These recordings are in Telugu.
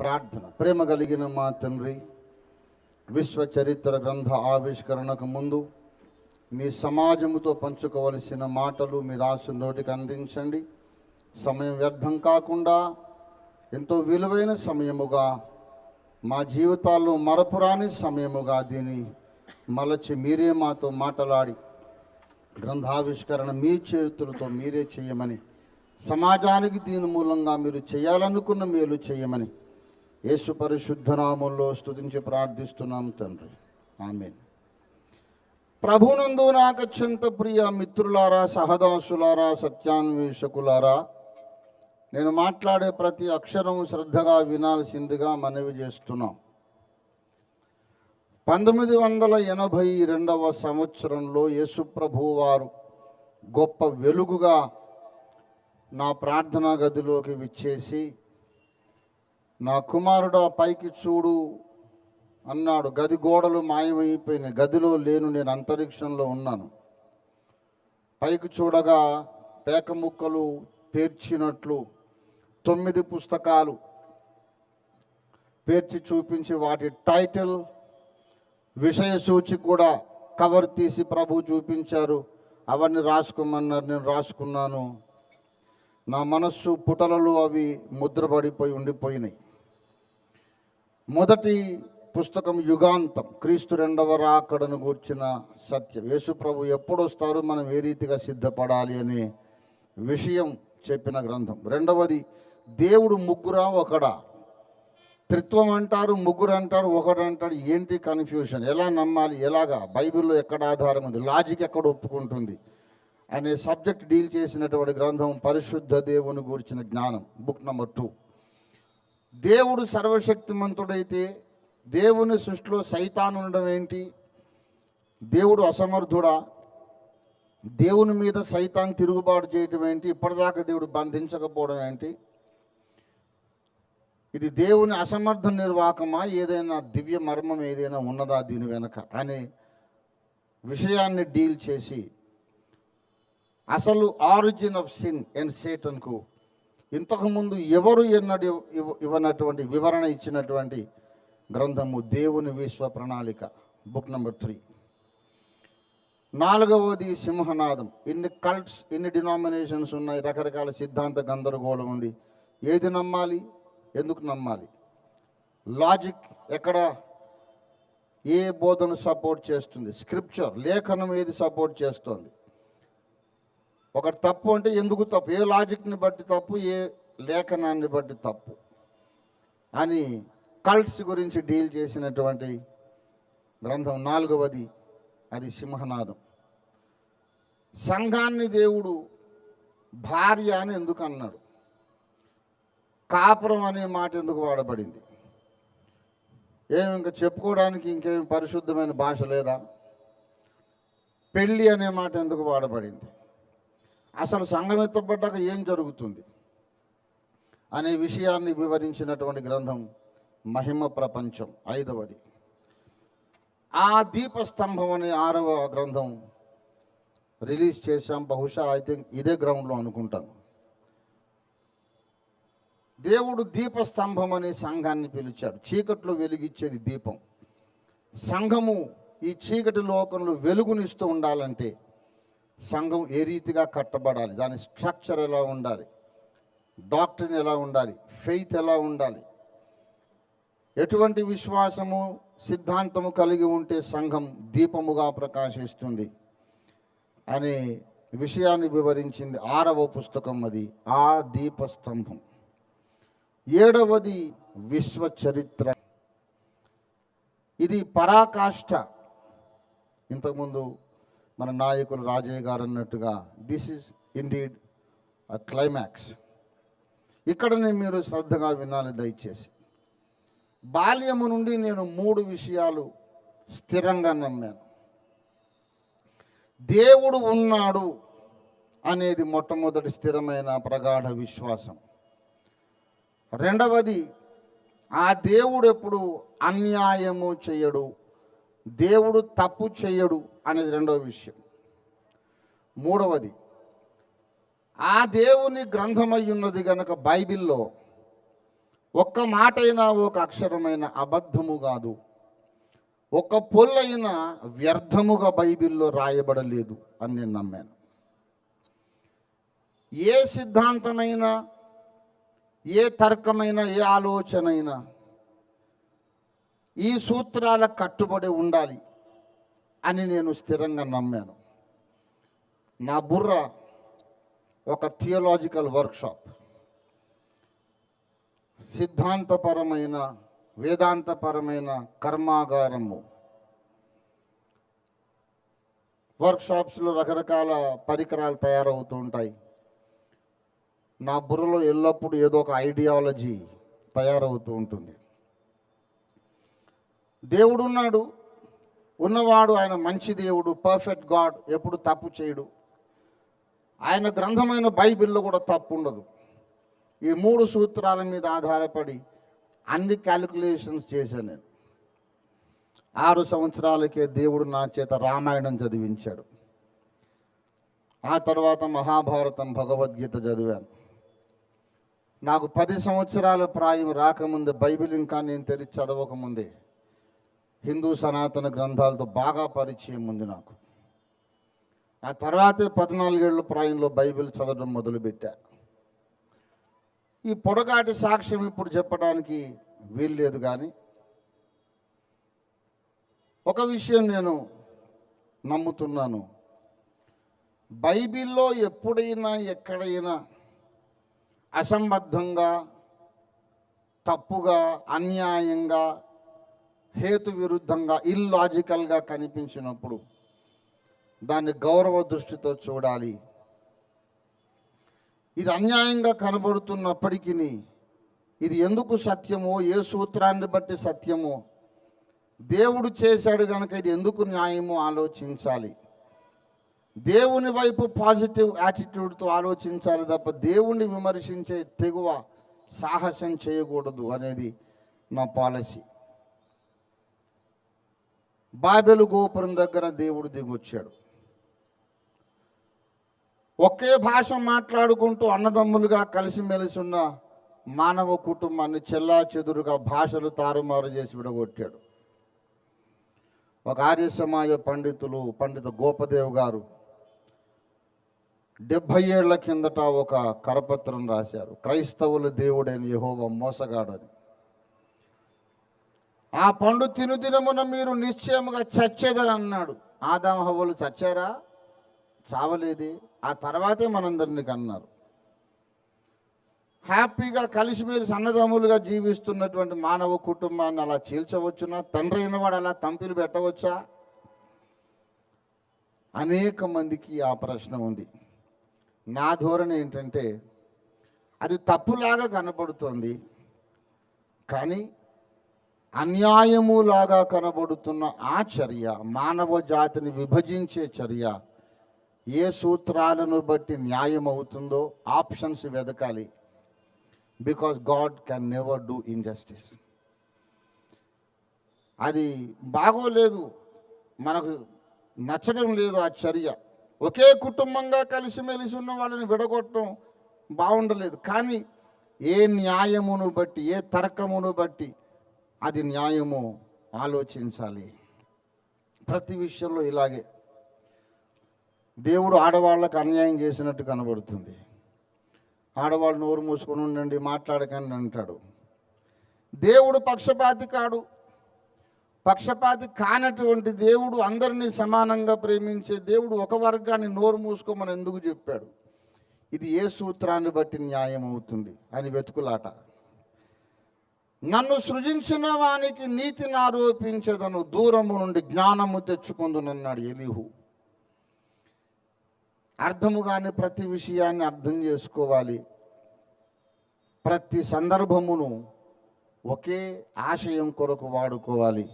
ప్రార్థన. ప్రేమ కలిగిన మా తండ్రి, విశ్వ చరిత్ర గ్రంథ ఆవిష్కరణకు ముందు మీ సమాజముతో పంచుకోవలసిన మాటలు మీ దాసు నోటికి అందించండి. సమయం వ్యర్థం కాకుండా ఎంతో విలువైన సమయముగా, మా జీవితాల్లో మరపురాని సమయముగా దీన్ని మలచి మీరే మాతో మాట్లాడి గ్రంథావిష్కరణ మీ చేతులతో మీరే చేయమని, సమాజానికి దీని మూలంగా మీరు చేయాలనుకున్న మేలు చేయమని యేసు పరిశుద్ధ నామములో స్తుతించి ప్రార్థిస్తున్నాం తండ్రి, ఆమేన్. ప్రభునందు నాకు అత్యంత ప్రియ మిత్రులారా, సహదాసులారా, సత్యాన్వేషకులారా, నేను మాట్లాడే ప్రతి అక్షరం శ్రద్ధగా వినాల్సిందిగా మనవి చేస్తున్నాం. 1982వ సంవత్సరంలో యేసుప్రభు వారు గొప్ప వెలుగుగా నా ప్రార్థనా గదిలోకి విచ్చేసి, నా కుమారుడు పైకి చూడు అన్నాడు. గది గోడలు మాయమైపోయినాయి, గదిలో లేను, నేను అంతరిక్షంలో ఉన్నాను. పైకి చూడగా పేక ముక్కలు పేర్చినట్లు 9 పుస్తకాలు పేర్చి చూపించి వాటి టైటిల్, విషయ సూచి కూడా కవర్ తీసి ప్రభు చూపించారు. అవన్నీ రాసుకోమన్నారు, నేను రాసుకున్నాను. నా మనస్సు పుటలలో అవి ముద్రపడిపోయి ఉండిపోయినాయి. మొదటి పుస్తకం యుగాంతం, క్రీస్తు 2వ రాకడను గూర్చిన సత్యం. యేసు ప్రభు ఎప్పుడు వస్తారు, మనం ఏ రీతిగా సిద్ధపడాలి అనే విషయం చెప్పిన గ్రంథం. రెండవది దేవుడు ముగ్గురా ఒకడా, త్రిత్వం అంటారు, ముగ్గురు అంటారు, ఒకడు అంటారు, ఏంటి కన్ఫ్యూషన్, ఎలా నమ్మాలి, ఎలాగా, బైబిల్లో ఎక్కడ ఆధారం ఉంది, లాజిక్ ఎక్కడ ఒప్పుకుంటుంది అనే సబ్జెక్ట్ డీల్ చేసినటువంటి గ్రంథం పరిశుద్ధ దేవుని గురించిన జ్ఞానం, బుక్ నెంబర్ 2. దేవుడు సర్వశక్తిమంతుడైతే దేవుని సృష్టిలో సైతాను ఉండడం ఏంటి? దేవుడు అసమర్థుడా? దేవుని మీద సైతాన్ తిరుగుబాటు చేయటం ఏంటి? ఇప్పటిదాకా దేవుడు బంధించకపోవడం ఏంటి? ఇది దేవుని అసమర్థ నిర్వాహకమా, ఏదైనా దివ్య మర్మం ఏదైనా ఉన్నదా దీని వెనక అనే విషయాన్ని డీల్ చేసి, అసలు ఆరిజిన్ ఆఫ్ సిన్ అండ్ సేటన్కు ఇంతకుముందు ఎవరు ఎన్నడూ ఇవ్వనటువంటి వివరణ ఇచ్చినటువంటి గ్రంథము దేవుని విశ్వ ప్రణాళిక, బుక్ నెంబర్ 3. 4వది సింహనాదం. ఇన్ని కల్ట్స్, ఇన్ని డినామినేషన్స్ ఉన్నాయి, రకరకాల సిద్ధాంత గందరగోళం ఉంది. ఏది నమ్మాలి, ఎందుకు నమ్మాలి, లాజిక్ ఎక్కడ, ఏ బోధన సపోర్ట్ చేస్తుంది, స్క్రిప్చర్ లేఖనం ఏది సపోర్ట్ చేస్తుంది, ఒకటి తప్పు అంటే ఎందుకు తప్పు, ఏ లాజిక్ని బట్టి తప్పు, ఏ లేఖనాన్ని బట్టి తప్పు అని కల్ట్స్ గురించి డీల్ చేసినటువంటి గ్రంథం 4వది, అది సింహనాదం. సంఘాన్ని దేవుడు భార్య అని ఎందుకు అన్నాడు, కాపురం అనే మాట ఎందుకు వాడబడింది, ఏమి ఇంకా చెప్పుకోవడానికి ఇంకేమి పరిశుద్ధమైన భాష లేదా, పెళ్ళి అనే మాట ఎందుకు వాడబడింది, అసలు సంఘం ఎత్తబడ్డాక ఏం జరుగుతుంది అనే విషయాన్ని వివరించినటువంటి గ్రంథం మహిమ ప్రపంచం, 5వది. ఆ దీపస్తంభం అనే 6వ గ్రంథం రిలీజ్ చేశాం, బహుశా ఐ థింక్ ఇదే గ్రౌండ్లో అనుకుంటాను. దేవుడు దీపస్తంభం అనే సంఘాన్ని పిలిచాడు. చీకట్లో వెలిగించేది దీపం. సంఘము ఈ చీకటి లోకంలో వెలుగునిస్తూ ఉండాలంటే సంఘం ఏ రీతిగా కట్టబడాలి, దాని స్ట్రక్చర్ ఎలా ఉండాలి, డాక్ట్రిన్ ఎలా ఉండాలి, ఫెయిత్ ఎలా ఉండాలి, ఎటువంటి విశ్వాసము సిద్ధాంతము కలిగి ఉంటే సంఘం దీపముగా ప్రకాశిస్తుంది అనే విషయాన్ని వివరించింది 6వ పుస్తకం, అది ఆ దీపస్తంభం. 7వది విశ్వ చరిత్ర. ఇది పరాకాష్ఠ. ఇంతకుముందు మన నాయకులు రాజయ్య గారు అన్నట్టుగా this is indeed a climax. ఇక్కడనే మీరు శ్రద్ధగా వినాలి దయచేసి. బాల్యము నుండి నేను 3 విషయాలు స్థిరంగా నమ్మాను. దేవుడు ఉన్నాడు అనేది మొట్టమొదటి స్థిరమైన ప్రగాఢ విశ్వాసం. రెండవది, ఆ దేవుడు ఎప్పుడు అన్యాయము చేయడు, దేవుడు తప్పు చేయడు అనేది రెండవ విషయం. మూడవది, ఆ దేవుని గ్రంథమై ఉన్నది గనక బైబిల్లో ఒక్క మాటైనా ఒక అక్షరమైన అబద్ధము కాదు, ఒక్క పొల్లైనా వ్యర్థముగా బైబిల్లో రాయబడలేదు అని నేను నమ్మాను. ఏ సిద్ధాంతమైనా, ఏ తర్కమైనా, ఏ ఆలోచనైనా ఈ సూత్రాలకు కట్టుబడి ఉండాలి అని నేను స్థిరంగా నమ్మాను. నా బుర్ర ఒక థియోలాజికల్ వర్క్షాప్, సిద్ధాంతపరమైన వేదాంతపరమైన కర్మాగారము. వర్క్షాప్స్లో రకరకాల పరికరాలు తయారవుతూ ఉంటాయి. నా బుర్రలో ఎల్లప్పుడూ ఏదో ఒక ఐడియాలజీ తయారవుతూ ఉంటుంది. దేవుడు ఉన్నాడు, ఉన్నవాడు ఆయన మంచి దేవుడు, పర్ఫెక్ట్ గాడ్, ఎప్పుడు తప్పు చేయడు. ఆయన గ్రంథమైన బైబిల్లో కూడా తప్పు ఉండదు. ఈ 3 సూత్రాల మీద ఆధారపడి అన్ని క్యాలిక్యులేషన్స్ చేశాను నేను. 6 సంవత్సరాలకే దేవుడు నా చేత రామాయణం చదివించాడు. ఆ తర్వాత మహాభారతం, భగవద్గీత చదివాను. నాకు 10 సంవత్సరాల ప్రాయం రాకముందే, బైబిల్ ఇంకా నేను తెరిచి చదవకముందే హిందూ సనాతన గ్రంథాలతో బాగా పరిచయం ఉంది నాకు. ఆ తర్వాతే 14 ఏళ్ళ ప్రాయంలో బైబిల్ చదవడం మొదలుపెట్టా. ఈ పొడగాటి సాక్ష్యం ఇప్పుడు చెప్పడానికి వీల్లేదు, కానీ ఒక విషయం నేను నమ్ముతున్నాను. బైబిల్లో ఎప్పుడైనా ఎక్కడైనా అసంబద్ధంగా, తప్పుగా, అన్యాయంగా, హేతు విరుద్ధంగా, ఇల్లాజికల్గా కనిపించినప్పుడు దాన్ని గౌరవ దృష్టితో చూడాలి. ఇది అన్యాయంగా కనబడుతున్నప్పటికీ ఇది ఎందుకు సత్యమో, ఏ సూత్రాన్ని బట్టి సత్యమో, దేవుడు చేశాడు కనుక ఇది ఎందుకు న్యాయమో ఆలోచించాలి. దేవుని వైపు పాజిటివ్ యాటిట్యూడ్తో ఆలోచించాలి తప్ప దేవుణ్ణి విమర్శించే తెగువ, సాహసం చేయకూడదు అనేది నా పాలసీ. బాబెలు గోపురం దగ్గర దేవుడు దిగొచ్చాడు. ఒకే భాష మాట్లాడుకుంటూ అన్నదమ్ములుగా కలిసిమెలిసి ఉన్న మానవ కుటుంబాన్ని చెల్లా చెదురుగా భాషలు తారుమారు చేసి విడగొట్టాడు. ఒక ఆర్య సమాజ పండిత గోపదేవ్ గారు 70 ఏళ్ల కిందట ఒక కరపత్రం రాశారు, క్రైస్తవుల దేవుడైన యెహోవా మోసగాడని. ఆ పండు తినుదినమున మీరు నిశ్చయముగా చచ్చేదని అన్నాడు. ఆదాము హవ్వలు చచ్చారా? చావలేదే. ఆ తర్వాతే మనందరినీ కన్నారు. హ్యాపీగా కలిసిమెలిసి అన్నదమ్ములుగా జీవిస్తున్నటువంటి మానవ కుటుంబాన్ని అలా చీల్చవచ్చునా? తండ్రి అయినవాడు అలా తంపిలు పెట్టవచ్చా? అనేక మందికి ఆ ప్రశ్న ఉంది. నా ధోరణి ఏంటంటే, అది తప్పులాగా కనబడుతోంది, కానీ అన్యాయములాగా కనబడుతున్న ఆ చర్య, మానవ జాతిని విభజించే చర్య, ఏ సూత్రాలను బట్టి న్యాయం అవుతుందో ఆప్షన్స్ వెతకాలి. Because God can never do injustice. అది బాగోలేదు, మనకు నచ్చడం లేదు ఆ చర్య. ఒకే కుటుంబంగా కలిసిమెలిసి ఉన్న వాళ్ళని విడగొట్టడం బాగుండలేదు. కానీ ఏ న్యాయమును బట్టి, ఏ తర్కమును బట్టి అది న్యాయము ఆలోచించాలి. ప్రతి విషయంలో ఇలాగే దేవుడు ఆడవాళ్ళకు అన్యాయం చేసినట్టు కనబడుతుంది. ఆడవాళ్ళు నోరు మూసుకొని ఉండండి, మాట్లాడకండి అంటాడు. దేవుడు పక్షపాతి కాడు. పక్షపాతి కానటువంటి దేవుడు, అందరినీ సమానంగా ప్రేమించే దేవుడు ఒక వర్గాన్ని నోరు మూసుకోమని ఎందుకు చెప్పాడు? ఇది ఏ సూత్రాన్ని బట్టి న్యాయం అవుతుంది అని వెతుకులాట. నన్ను సృజించిన వానికి నీతిని ఆరోపించదను, దూరము నుండి జ్ఞానము తెచ్చుకుందునన్నాడు ఎలీహు. అర్థము కాని ప్రతి విషయాన్ని అర్థం చేసుకోవాలి. ప్రతి సందర్భమును ఒకే ఆశయం కొరకు వాడుకోవాలి.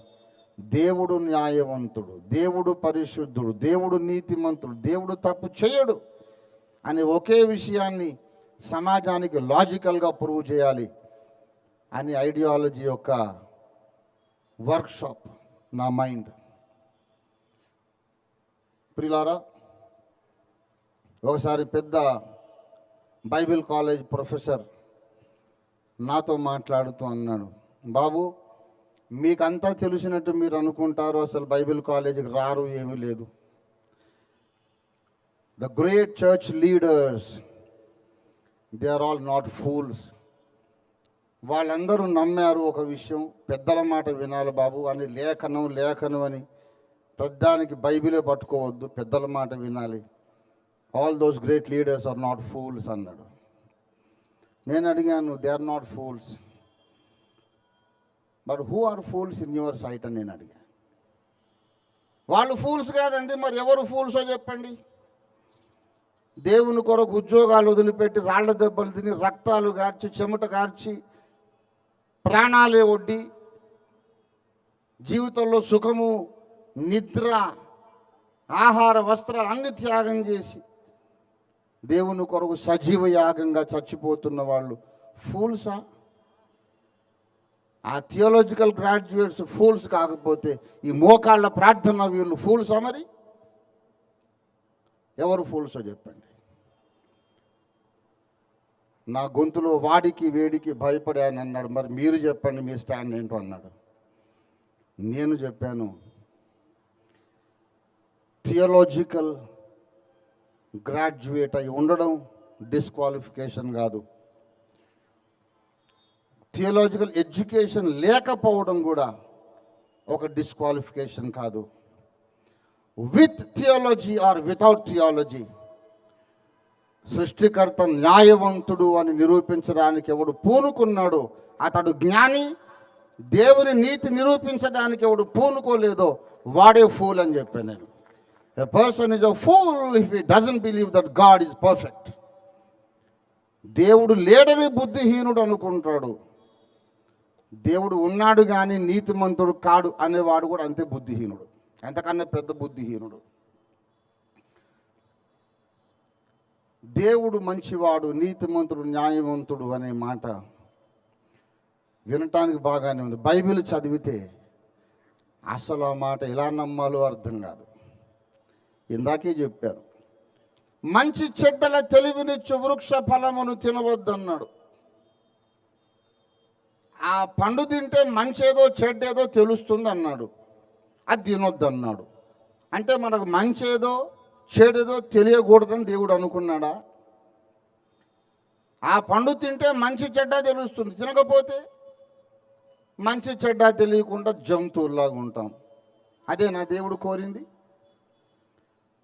దేవుడు న్యాయవంతుడు, దేవుడు పరిశుద్ధుడు, దేవుడు నీతిమంతుడు, దేవుడు తప్పు చేయడు అని ఒకే విషయాన్ని సమాజానికి లాజికల్గా ప్రూవ్ చేయాలి అని ఐడియాలజీ యొక్క వర్క్షాప్ నా మైండ్. ప్రియులారా, ఒకసారి పెద్ద బైబిల్ కాలేజ్ ప్రొఫెసర్ నాతో మాట్లాడుతూ అన్నాడు, బాబు మీకంతా తెలిసినట్టు మీరు అనుకుంటారు, అసలు బైబిల్ కాలేజీకి రారు, ఏమీ లేదు. The great church leaders they are all not fools. వాళ్ళందరూ నమ్మారు ఒక విషయం, పెద్దల మాట వినాలి బాబు అని, లేఖనం అని పెద్దానికి బైబిలే పట్టుకోవద్దు, పెద్దల మాట వినాలి. All those great leaders are not fools అన్నాడు. నేను అడిగాను, they are not fools, but who are fools in your sight అని నేను అడిగాను. వాళ్ళు ఫూల్స్ కాదండి, మరి ఎవరు ఫూల్సో చెప్పండి. దేవుని కొరకు ఉద్యోగాలు వదిలిపెట్టి రాళ్ల దెబ్బలు తిని రక్తాలు కార్చి చెమట కార్చి ప్రాణాలే ఒడ్డి జీవితంలో సుఖము, నిద్ర, ఆహార, వస్త్రాలు అన్ని త్యాగం చేసి దేవుని కొరకు సజీవ యాగంగా చచ్చిపోతున్న వాళ్ళు ఫూల్సా? ఆ థియోలాజికల్ గ్రాడ్యుయేట్స్ ఫూల్స్ కాకపోతే ఈ మోకాళ్ళ ప్రార్థన వీళ్ళు ఫూల్సా? మరి ఎవరు ఫూల్సో చెప్పండి. నా గొంతులో వాడికి వేడికి భయపడాను అన్నాడు. మరి మీరు చెప్పండి, మీ స్టాండ్ ఏంటో అన్నాడు. నేను చెప్పాను, థియోలాజికల్ గ్రాడ్యుయేట్ అయి ఉండడం డిస్క్వాలిఫికేషన్ కాదు, థియోలాజికల్ ఎడ్యుకేషన్ లేకపోవడం కూడా ఒక డిస్క్వాలిఫికేషన్ కాదు. With theology or without theology, సృష్టికర్త న్యాయవంతుడు అని నిరూపించడానికి ఎవడు పూనుకున్నాడో అతడు జ్ఞాని. దేవుని నీతి నిరూపించడానికి ఎవడు పూనుకోలేదో వాడే ఫూల్ అని చెప్పాను నేను. A person is a fool if he doesn't believe that God is perfect. దేవుడు లేడని బుద్ధిహీనుడు అనుకుంటాడు, దేవుడు ఉన్నాడు కానీ నీతిమంతుడు కాడు అనేవాడు కూడా అంతే బుద్ధిహీనుడు, అంతకన్నా పెద్ద బుద్ధిహీనుడు. దేవుడు మంచివాడు, నీతిమంతుడు, న్యాయవంతుడు అనే మాట వినటానికి బాగానే ఉంది. బైబిల్ చదివితే అసలు ఆ మాట ఎలా నమ్మాలో అర్థం కాదు. ఇందాకే చెప్పాను, మంచి చెడ్డల తెలివినిచ్చు వృక్ష ఫలమును తినవద్దన్నాడు. ఆ పండు తింటే మంచేదో చెడ్డేదో తెలుస్తుంది అన్నాడు, అది తినొద్దన్నాడు. అంటే మనకు మంచేదో చెడేదో తెలియకూడదని దేవుడు అనుకున్నాడా? ఆ పండు తింటే మంచి చెడ్డ తెలుస్తుంది, తినకపోతే మంచి చెడ్డ తెలియకుండా జంతువుల్లాగా ఉంటాం. అదే నా దేవుడు కోరింది?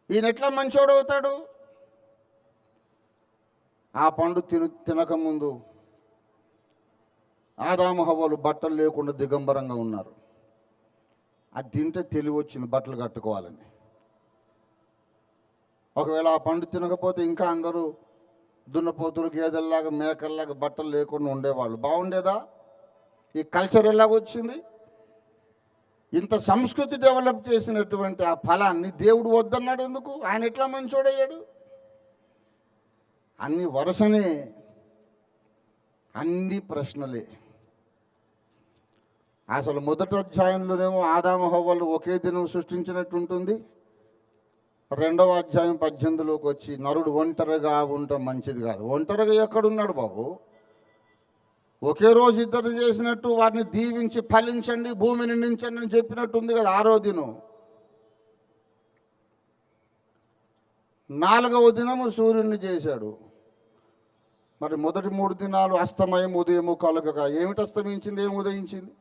ఈయన ఎట్లా మంచోడు అవుతాడు? ఆ పండు తినకముందు ఆదాము హవ్వలు బట్టలు లేకుండా దిగంబరంగా ఉన్నారు. అది తింటే తెలివి వచ్చింది బట్టలు కట్టుకోవాలని. ఒకవేళ ఆ పండు తినకపోతే ఇంకా అందరూ దున్నపోతులు, గేదెల్లాగా, మేకల్లాగా బట్టలు లేకుండా ఉండేవాళ్ళు. బాగుండేదా? ఈ కల్చర్ ఎలాగొచ్చింది? ఇంత సంస్కృతి డెవలప్ చేసినటువంటి ఆ ఫలాన్ని దేవుడు వద్దన్నాడు ఎందుకు? ఆయన ఎట్లా మంచోడయ్యాడు? అన్ని వరుసనే, అన్ని ప్రశ్నలే. అసలు మొదటి అధ్యాయంలోనేమో ఆదాము హవ్వలు ఒకే దినం సృష్టించినట్టు ఉంటుంది. 2వ అధ్యాయం 18లోకి వచ్చి నరుడు ఒంటరిగా ఉండటం మంచిది కాదు. ఒంటరిగా ఎక్కడున్నాడు బాబు? ఒకే రోజు ఇద్దరు చేసినట్టు వారిని దీవించి ఫలించండి, భూమిని నిండించండి అని చెప్పినట్టు ఉంది కదా 6వ దినం. 4వ దినము సూర్యుడిని చేశాడు. మరి మొదటి 3 దినాలు అస్తమయం, ఉదయము కలగక ఏమిటి అస్తమించింది, ఏమి ఉదయించింది?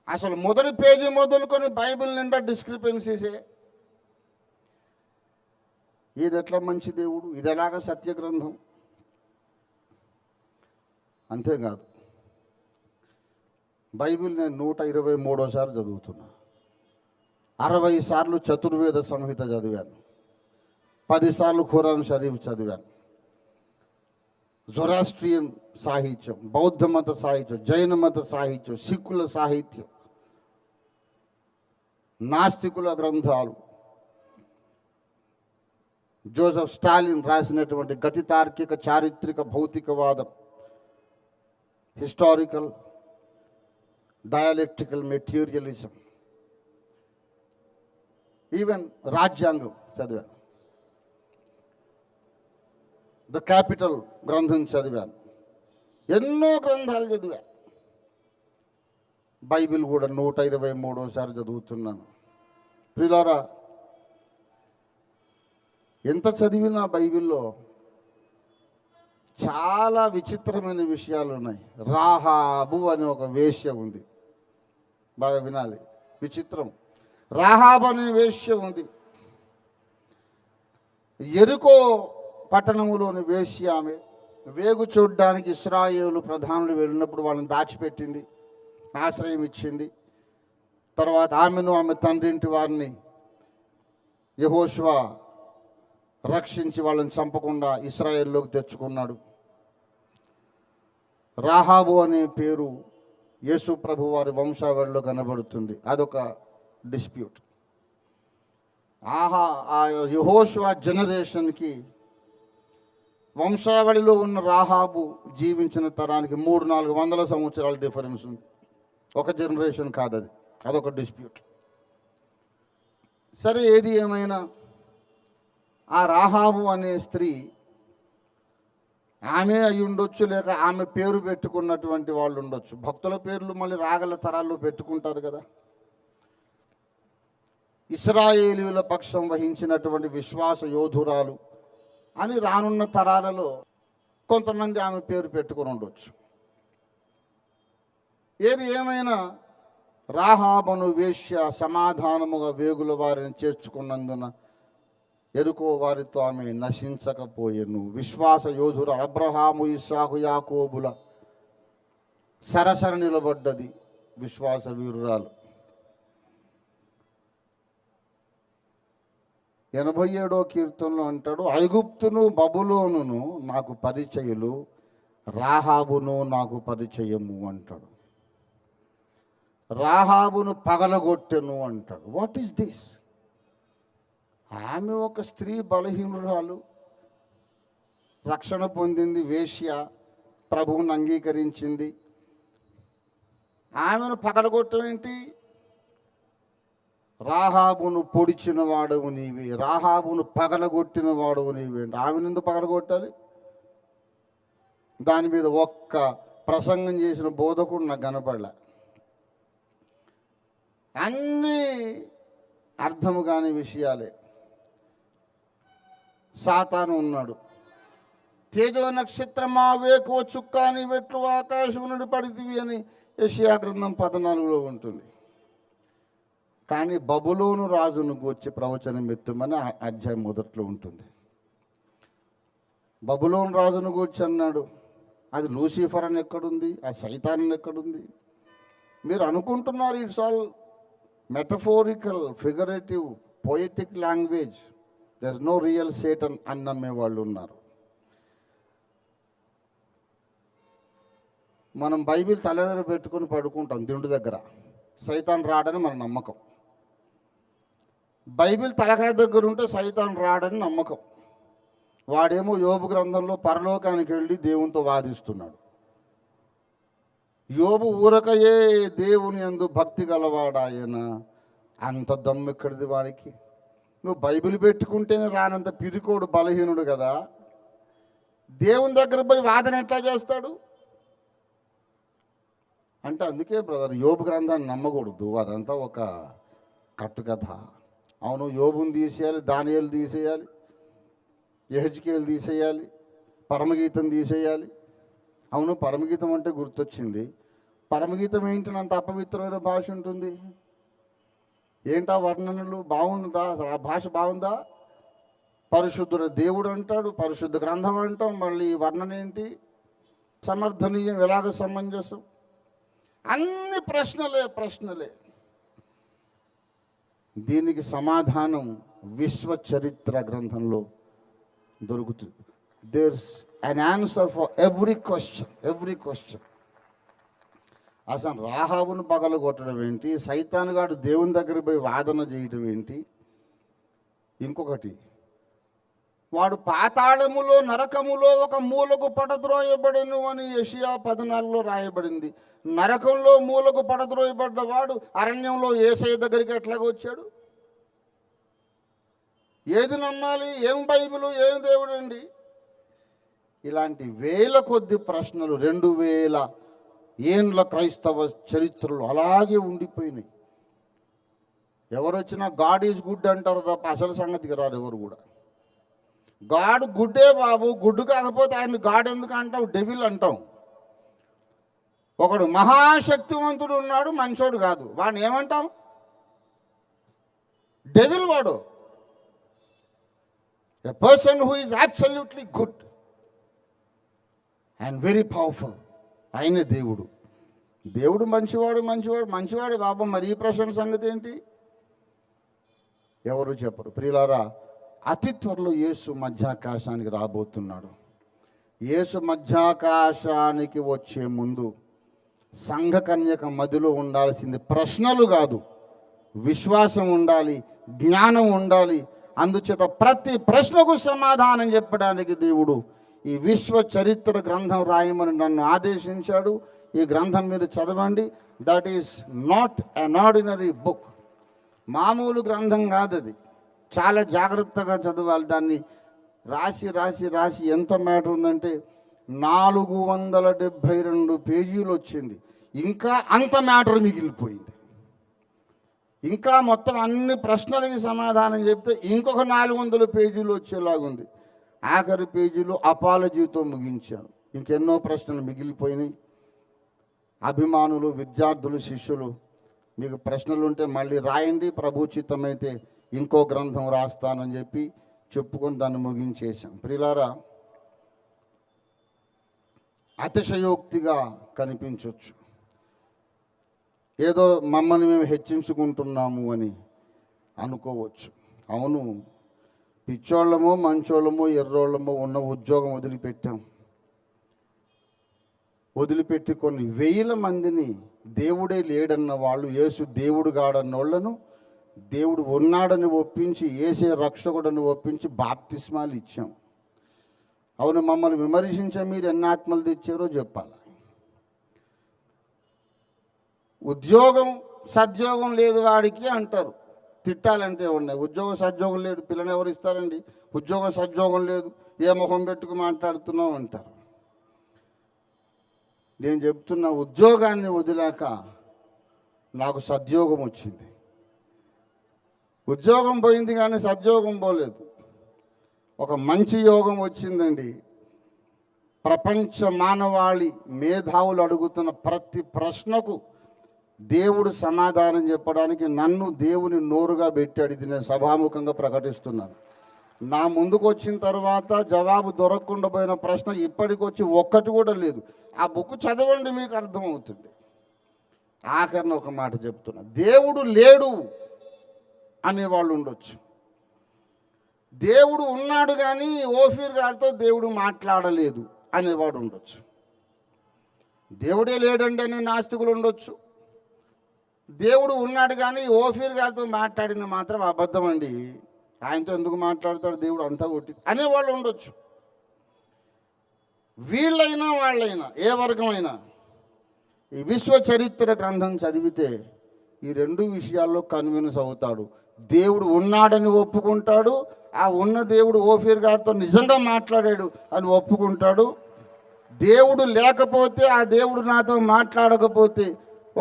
అసలు మొదటి పేజీ మొదలుకొని బైబిల్ నిండా డిస్క్రిపెన్సీసే. ఇది ఎట్లా మంచి దేవుడు, ఇది ఎలాగ సత్య గ్రంథం? అంతేకాదు, బైబిల్ నేను 123సారి చదువుతున్నా. 60 సార్లు చతుర్వేద సంహిత చదివాను, 10 సార్లు ఖురాన్ షరీఫ్ చదివాను. జొరాస్ట్రియన్ సాహిత్యం, బౌద్ధ మత సాహిత్యం, జైన మత సాహిత్యం, సిక్కుల సాహిత్యం, నాస్తికుల గ్రంథాలు, జోసెఫ్ స్టాలిన్ రాసినటువంటి గతి తార్కిక చారిత్రక భౌతికవాదం, హిస్టారికల్ డయాలెక్టికల్ మెటీరియలిజం, ఈవెన్ రాజ్యాంగం చదివాను. ద క్యాపిటల్ గ్రంథం చదివాను. ఎన్నో గ్రంథాలు చదివా. బైబిల్ కూడా 123సారి చదువుతున్నాను. ప్రియులారా, ఎంత చదివినా బైబిల్లో చాలా విచిత్రమైన విషయాలు ఉన్నాయి. రాహాబు అనే ఒక వేశ్య ఉంది, బాగా వినాలి, విచిత్రం. రాహాబు అనే వేశ్య ఉంది. యెరికో పట్టణంలోని వేశ్య ఆమె. వేగు చూడ్డానికి ఇశ్రాయేలు ప్రధానులు వెళ్ళినప్పుడు వాళ్ళని దాచిపెట్టింది, ఆశ్రయం ఇచ్చింది. తర్వాత ఆమెను ఆమె తండ్రింటి వారిని యెహోషువ రక్షించి వాళ్ళని చంపకుండా ఇశ్రాయేల్లోకి తెచ్చుకున్నాడు. రాహాబు అనే పేరు యేసు ప్రభు వారి వంశావళిలో కనబడుతుంది. అదొక డిస్ప్యూట్. ఆ యెహోషువ జనరేషన్కి వంశావళిలో ఉన్న రాహాబు జీవించిన తరానికి 300-400 సంవత్సరాల డిఫరెన్స్ ఉంది. ఒక జనరేషన్ కాదు అది, అదొక డిస్ప్యూట్. సరే, ఏది ఏమైనా ఆ రాహాబు అనే స్త్రీ ఆమె అయి ఉండొచ్చు, లేక ఆమె పేరు పెట్టుకున్నటువంటి వాళ్ళు ఉండొచ్చు. భక్తుల పేర్లు మళ్ళీ రాగల తరాల్లో పెట్టుకుంటారు కదా. ఇశ్రాయేలీయుల పక్షం వహించినటువంటి విశ్వాస యోధురాలు అని రానున్న తరాలలో కొంతమంది ఆమె పేరు పెట్టుకుని ఉండొచ్చు. ఏది ఏమైనా రాహాబను వేశ్య సమాధానముగా వేగుల వారిని చేర్చుకున్నందున యెరికో వారితో ఆమె నశించకపోయెను. విశ్వాస యోధుర అబ్రహాము, ఇస్సాకు, యాకోబుల సరసర నిలబడ్డది విశ్వాస వీరురాలు. 87వ కీర్తనలో అంటాడు, ఐగుప్తును బబులోనును నాకు పరిచయులు, రాహాబును నాకు పరిచయము అంటాడు. రాహాబును పగలగొట్టెను అంటాడు. What is this? ఆమె ఒక స్త్రీ, బలహీనురాలు, రక్షణ పొందింది, వేశ్య, ప్రభువుని అంగీకరించింది. ఆమెను పగలగొట్టడం ఏంటి? రాహాబును పొడిచిన వాడవు నీవే, రాహాబును పగలగొట్టిన వాడవు నీవే. ఆమెను ఎందుకు పగలగొట్టాలి? దాని మీద ఒక్క ప్రసంగం చేసిన బోధకుడు నాకు కనపడలే. అన్నీ అర్థము కాని విషయాలే. సాతాను ఉన్నాడు. తేజో నక్షత్రమా వేకువ చుక్కాని వెట్లు ఆకాశం నుండి పడితివి అని యెషయా గ్రంథం 14లో ఉంటుంది. కానీ బబులోను రాజును గూర్చి ప్రవచనం ఎత్తుమని అధ్యాయం 1లో ఉంటుంది. బబులోను రాజును గూర్చి అన్నాడు. అది లూసిఫర్ అని ఎక్కడుంది? ఆ సైతాన్ ఎక్కడుంది? మీరు అనుకుంటున్నారు it's all metaphorical, figurative, poetic language. There is no real Satan అని నమ్మే వాళ్ళు ఉన్నారు. మనం బైబిల్ తల దగ్గర పెట్టుకొని పడుకుంటాం దిండు దగ్గర, సైతాన్ రాడని మన నమ్మకం. బైబిల్ తలకాయ దగ్గర ఉంటే సైతాన్ రాడని నమ్మకం. వాడేమో యోబు గ్రంథంలో పరలోకానికి వెళ్ళి దేవునితో వాదిస్తున్నాడు. యోబు ఊరకయే దేవుని యందు భక్తి గలవాడాయన. అంత దమ్ము ఎక్కడిది వాడికి? నువ్వు బైబిల్ పెట్టుకుంటేనే రానంత పిరికోడు, బలహీనుడు కదా. దేవుని దగ్గర పోయి వాదన ఎట్లా చేస్తాడు అంటే, అందుకే బ్రదర్ యోబు గ్రంథాన్ని నమ్మకూడదు. అదంతా ఒక కట్టుకథ. అవును, యోబుని తీసేయాలి, దానియేలు తీసేయాలి, యెహెజ్కేలు తీసేయాలి, పరమగీతం తీసేయాలి. అవును, పరమగీతం అంటే గుర్తొచ్చింది. పరమగీతం ఏంటని అంత అపవిత్రమైన భాష ఉంటుంది? ఏంటా వర్ణనలు? బాగుందా ఆ భాష? బాగుందా? పరిశుద్ధుడు దేవుడు అంటాడు, పరిశుద్ధ గ్రంథం అంటాం, మళ్ళీ వర్ణన ఏంటి? సమర్థనీయం, ఎలాగ సమంజసం? అన్ని ప్రశ్నలే. దీనికి సమాధానం విశ్వ చరిత్ర గ్రంథంలో దొరుకుతుంది. There's an answer for every question. అసలు రాహాబును పగలగొట్టడం ఏంటి? సైతాన్ గాడు దేవుని దగ్గర పోయి వాదన చేయటం ఏంటి? ఇంకొకటి, వాడు పాతాళములో, నరకములో ఒక మూలకు పడద్రోయబడెను అని యెషయా 14లో రాయబడింది. నరకంలో మూలకు పడద్రోయబడ్డ వాడు అరణ్యంలో యేసయ్య దగ్గరికి ఎట్లాగ వచ్చాడు? ఏది నమ్మాలి? ఏం బైబిలు, ఏం దేవుడు అండి? ఇలాంటి వేల కొద్ది ప్రశ్నలు 2000 ఏండ్ల క్రైస్తవ చరిత్రలో అలాగే ఉండిపోయినాయి. ఎవరు వచ్చినా గాడ్ ఈజ్ గుడ్ అంటారు తప్ప అసలు సంగతికి రారు ఎవరు కూడా. గాడ్ గుడ్డే బాబు, గుడ్డు కాకపోతే ఆయన గాడ్ ఎందుకు అంటావు, డెవిల్ అంటాం. ఒకడు మహాశక్తివంతుడు ఉన్నాడు, మంచోడు కాదు, వాడిని ఏమంటాం, డెవిల్ వాడు. A person who is absolutely good and very powerful, ఆయనే దేవుడు. దేవుడు మంచివాడే బాబు. మరి ఈ ప్రశ్న సంగతి ఏంటి, ఎవరు చెప్పరు. ప్రియులారా, అతి త్వరలో యేసు మధ్యాకాశానికి రాబోతున్నాడు. యేసు మధ్యాకాశానికి వచ్చే ముందు సంఘకన్యక మదిలో ఉండాల్సింది ప్రశ్నలు కాదు, విశ్వాసం ఉండాలి, జ్ఞానం ఉండాలి. అందుచేత ప్రతి ప్రశ్నకు సమాధానం చెప్పడానికి దేవుడు ఈ విశ్వ చరిత్ర గ్రంథం రాయమని నన్ను ఆదేశించాడు. ఈ గ్రంథం మీరు చదవండి. That is not an ordinary book, మామూలు గ్రంథం కాదు అది. చాలా జాగ్రత్తగా చదవాలి. దాన్ని రాసి రాసి రాసి ఎంత మ్యాటర్ ఉందంటే 472 పేజీలు వచ్చింది. ఇంకా అంత మ్యాటర్ మిగిలిపోయింది. ఇంకా మొత్తం అన్ని ప్రశ్నలకి సమాధానం చెప్తే ఇంకొక 400 పేజీలు వచ్చేలాగుంది. ఆఖరి పేజీలో అపాలజీతో ముగించాను. ఇంకెన్నో ప్రశ్నలు మిగిలిపోయినాయి. అభిమానులు, విద్యార్థులు, శిష్యులు, మీకు ప్రశ్నలు ఉంటే మళ్ళీ రాయండి, ప్రభు చిత్తమైతే ఇంకో గ్రంథం రాస్తానని చెప్పుకొని దాన్ని ముగించేశాం. ప్రియులారా, అతిశయోక్తిగా కనిపించవచ్చు, ఏదో మమ్మల్ని మేము హెచ్చించుకుంటున్నాము అని అనుకోవచ్చు. అవును, పిచ్చోళ్ళమో మంచోళ్ళమో ఎర్రోళ్ళమో ఉన్న ఉద్యోగం వదిలిపెట్టి కొన్ని వేల మందిని దేవుడే లేడన్న వాళ్ళు, యేసు దేవుడు కాడన్న వాళ్ళను దేవుడు ఉన్నాడని ఒప్పించి, యేసే రక్షకుడని ఒప్పించి బాప్తిస్మాలు ఇచ్చాం. అవును, మమ్మల్ని విమర్శించే మీరు ఎన్ని ఆత్మలు తెచ్చారో చెప్పాలి. ఉద్యోగం సద్యోగం లేదు వాడికి అంటారు, తిట్టాలంటే ఉన్నాయి. ఉద్యోగం సద్యోగం లేదు, పిల్లని ఎవరు ఇస్తారండి? ఉద్యోగం సద్యోగం లేదు, ఏ ముఖం పెట్టుకు మాట్లాడుతున్నావు అంటారు. నేను చెప్తున్న, ఉద్యోగాన్ని వదిలాక నాకు సద్యోగం వచ్చింది. ఉద్యోగం పోయింది కానీ సద్యోగం పోలేదు. ఒక మంచి యోగం వచ్చిందండి. ప్రపంచ మానవాళి మేధావులు అడుగుతున్న ప్రతి ప్రశ్నకు దేవుడు సమాధానం చెప్పడానికి నన్ను దేవుని నోరుగా పెట్టాడు. ఇది నేను సభాముఖంగా ప్రకటిస్తున్నాను. నా ముందుకు వచ్చిన తర్వాత జవాబు దొరకకుండా పోయిన ప్రశ్న ఇప్పటికొచ్చి ఒక్కటి కూడా లేదు. ఆ బుక్ చదవండి, మీకు అర్థమవుతుంది. ఆఖరిన ఒక మాట చెప్తున్నా, దేవుడు లేడు అనేవాళ్ళు ఉండొచ్చు. దేవుడు ఉన్నాడు కానీ ఓఫీర్ గారితో దేవుడు మాట్లాడలేదు అనేవాడు ఉండొచ్చు. దేవుడే లేడండి అనే నాస్తికులు ఉండొచ్చు. దేవుడు ఉన్నాడు కానీ ఓఫీర్ గారితో మాట్లాడింది మాత్రం అబద్ధం అండి, ఆయనతో ఎందుకు మాట్లాడతాడు దేవుడు, అంతా కొట్టి అనేవాళ్ళు ఉండొచ్చు. వీళ్ళైనా వాళ్ళైనా ఏ వర్గమైనా ఈ విశ్వ చరిత్ర గ్రంథం చదివితే ఈ 2 విషయాల్లో కన్విన్స్ అవుతాడు. దేవుడు ఉన్నాడని ఒప్పుకుంటాడు, ఆ ఉన్న దేవుడు ఓఫీర్ గారితో నిజంగా మాట్లాడాడు అని ఒప్పుకుంటాడు. దేవుడు లేకపోతే, ఆ దేవుడు నాతో మాట్లాడకపోతే